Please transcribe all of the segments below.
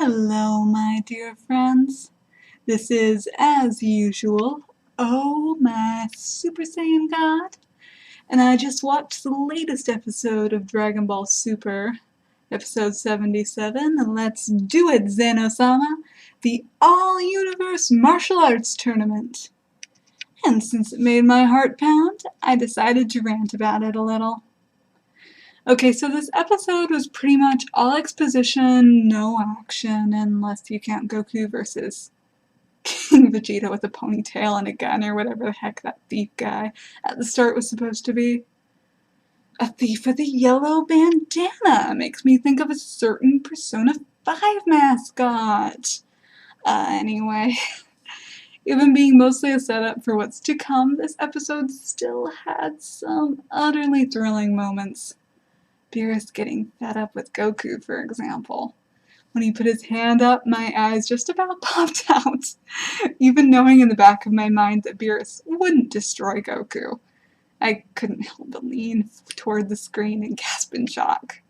Hello, my dear friends. This is, as usual, Oh My Super Saiyan God, and I just watched the latest episode of Dragon Ball Super, episode 77, and let's do it, Zen-oh-sama, the all-universe martial arts tournament. And since it made my heart pound, I decided to rant about it a little. Okay, so this episode was pretty much all exposition, no action, unless you count Goku versus King Vegeta with a ponytail and a gun or whatever the heck that thief guy at the start was supposed to be. A thief with a yellow bandana makes me think of a certain Persona 5 mascot. Anyway, even being mostly a setup for what's to come, this episode still had some utterly thrilling moments. Beerus getting fed up with Goku, for example. When he put his hand up, my eyes just about popped out, even knowing in the back of my mind that Beerus wouldn't destroy Goku. I couldn't help but lean toward the screen and gasp in shock.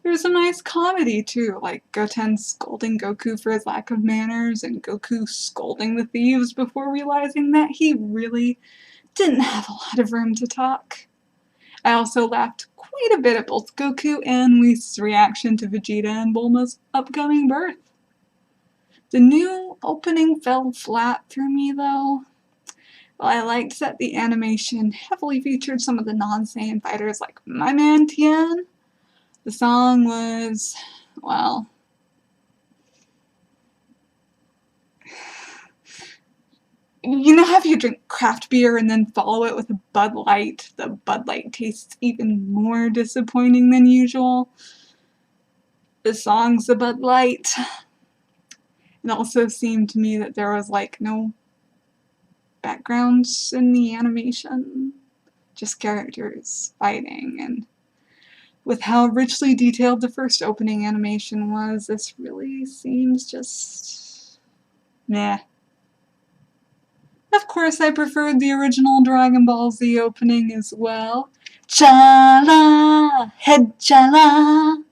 There was some nice comedy, too, like Goten scolding Goku for his lack of manners, and Goku scolding the thieves before realizing that he really didn't have a lot of room to talk. I also laughed quite a bit at both Goku and Whis' reaction to Vegeta and Bulma's upcoming birth. The new opening fell flat for me, though. While I liked that the animation heavily featured some of the non-Saiyan fighters like my man Tien, the song was, well, you know how you drink craft beer and then follow it with a Bud Light? The Bud Light tastes even more disappointing than usual. The song's the Bud Light. It also seemed to me that there was like no backgrounds in the animation, just characters fighting, and with how richly detailed the first opening animation was, this really seems just meh. Of course, I preferred the original Dragon Ball Z opening as well. Chala, head chala.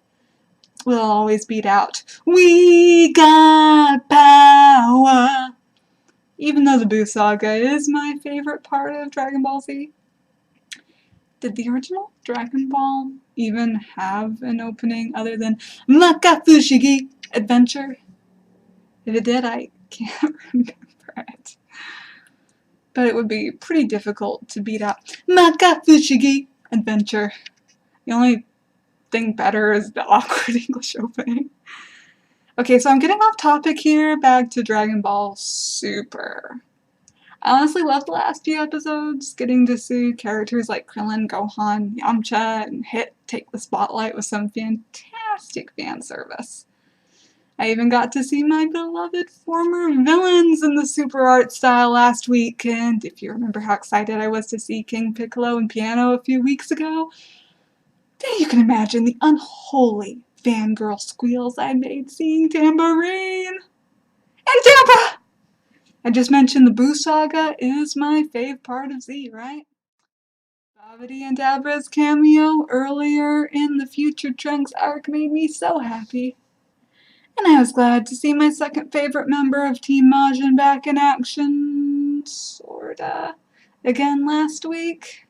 We'll always beat out. We got power. Even though the Buu Saga is my favorite part of Dragon Ball Z. Did the original Dragon Ball even have an opening other than Makafushigi Adventure? If it did, I can't remember it. But it would be pretty difficult to beat out Makafushigi Adventure. The only thing better is the awkward English opening. Okay, so I'm getting off topic here, back to Dragon Ball Super. I honestly loved the last few episodes, getting to see characters like Krillin, Gohan, Yamcha, and Hit take the spotlight with some fantastic fan service. I even got to see my beloved former villains in the super art style last week, and if you remember how excited I was to see King Piccolo and Piano a few weeks ago, then you can imagine the unholy fangirl squeals I made seeing Tambourine and Dabra! I just mentioned the Buu Saga is my fave part of Z, right? Babidi and Dabra's cameo earlier in the Future Trunks arc made me so happy. And I was glad to see my second favorite member of Team Majin back in action, sorta, again last week.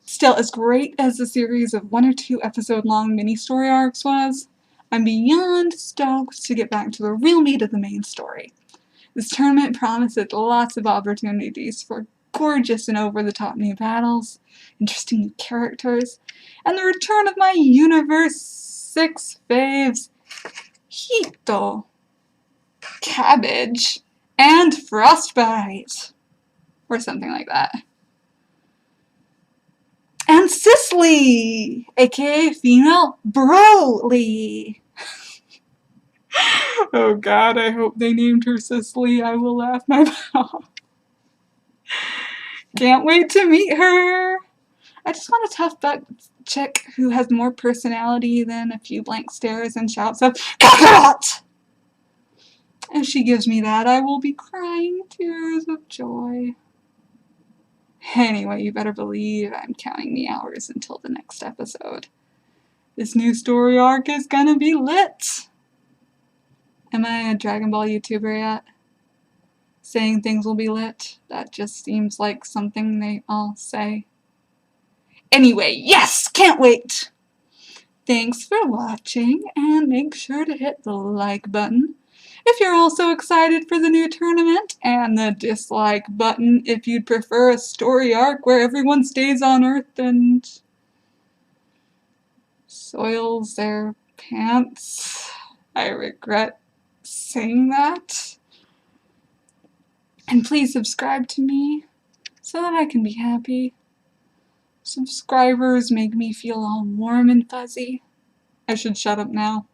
Still, as great as the series of 1 or 2 episode long mini-story arcs was, I'm beyond stoked to get back to the real meat of the main story. This tournament promises lots of opportunities for gorgeous and over-the-top new battles, interesting new characters, and the return of my Universe 6 faves, Hito, Cabbage, and Frostbite, or something like that. And Cicely, aka female Broly. Oh god, I hope they named her Cicely. I will laugh my butt off. Can't wait to meet her. I just want a tough butt chick who has more personality than a few blank stares and shouts of Kakarot! If she gives me that, I will be crying tears of joy. Anyway, you better believe I'm counting the hours until the next episode. This new story arc is gonna be lit. Am I a Dragon Ball YouTuber yet? Saying things will be lit? That just seems like something they all say. Anyway, yes! Can't wait! Thanks for watching, and make sure to hit the like button if you're also excited for the new tournament, and the dislike button if you'd prefer a story arc where everyone stays on Earth and soils their pants. I regret saying that. And please subscribe to me so that I can be happy. Subscribers make me feel all warm and fuzzy. I should shut up now.